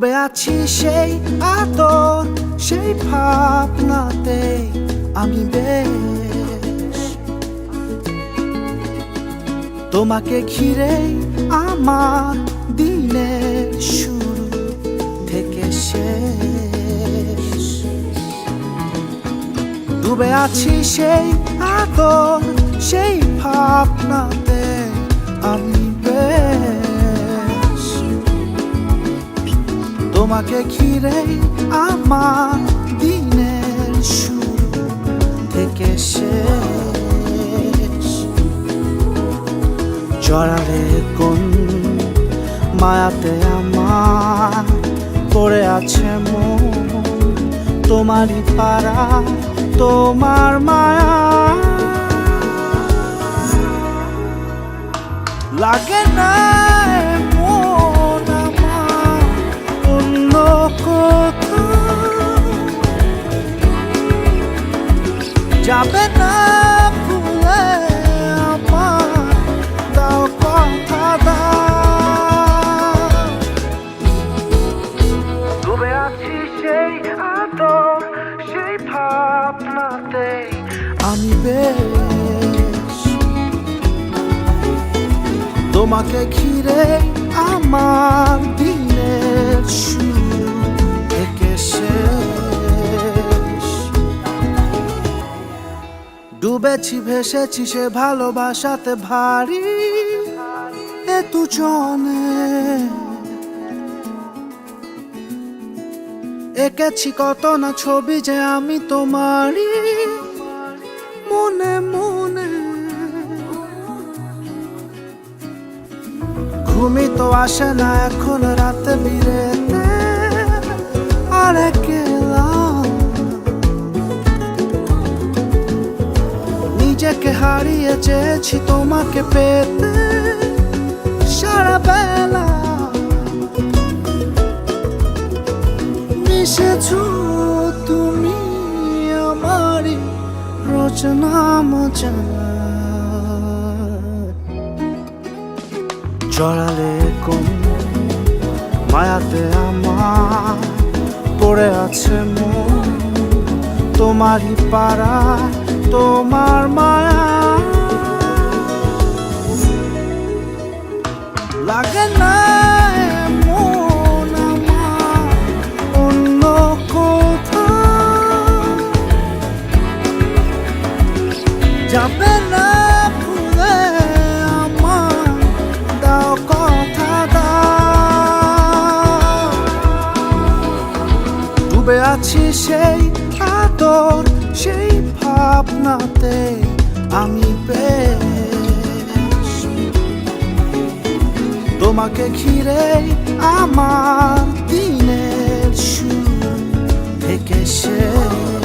ডুবে আছি সেই আদর সেই ভাবনাতে আমি বেশ তোমাকে ঘিরে আমার দিনের শুরু থেকে শেষ ডুবে আছি সেই আদর সেই ভাবনাতে আমি বেশ তোমাকে ঘিরে আমার দিনের শুরু থেকে শেষ জড়ালে কোন মায়াতে আমার পড়ে আছে মন তোমারই পারা তোমার মায়া লাগে না মন আমার অন্য কোথাও যাবে না ভুলে আমার দাও কথা দাও ডুবে আছি সেই আদর সেই ভাবনাতে আমি বেশ তোমাকে ঘিরে আমার দিনের শুরু থেকে শেষ ডুবেছি ভেসেছি সে ভালোবাসাতে ভারী এ দুজনে এঁকেছি কত না ছবি যে আমি তোমারই মনে মনে ঘুমি তো আসে না এখন রাতে বিরেতে আর একলা নিজেকে হারিয়ে চেয়েছি তোমাকে পেতে সারা বেলা মিশেছো তুমি আমারই রচনা মজা জড়ালে কোন মায়াতে আমার পড়ে আছে মন তোমারই পারা তোমার মায়া লাগে না মন আমার অন্য কোথাও যাবে না ভুলে আমার দাও কথা দাও ডুবে আছি সেই আদর সেই ভাবনাতে আমি বেশ তোমাকে ঘিরে আমার দিনের শুরু থেকে শেষ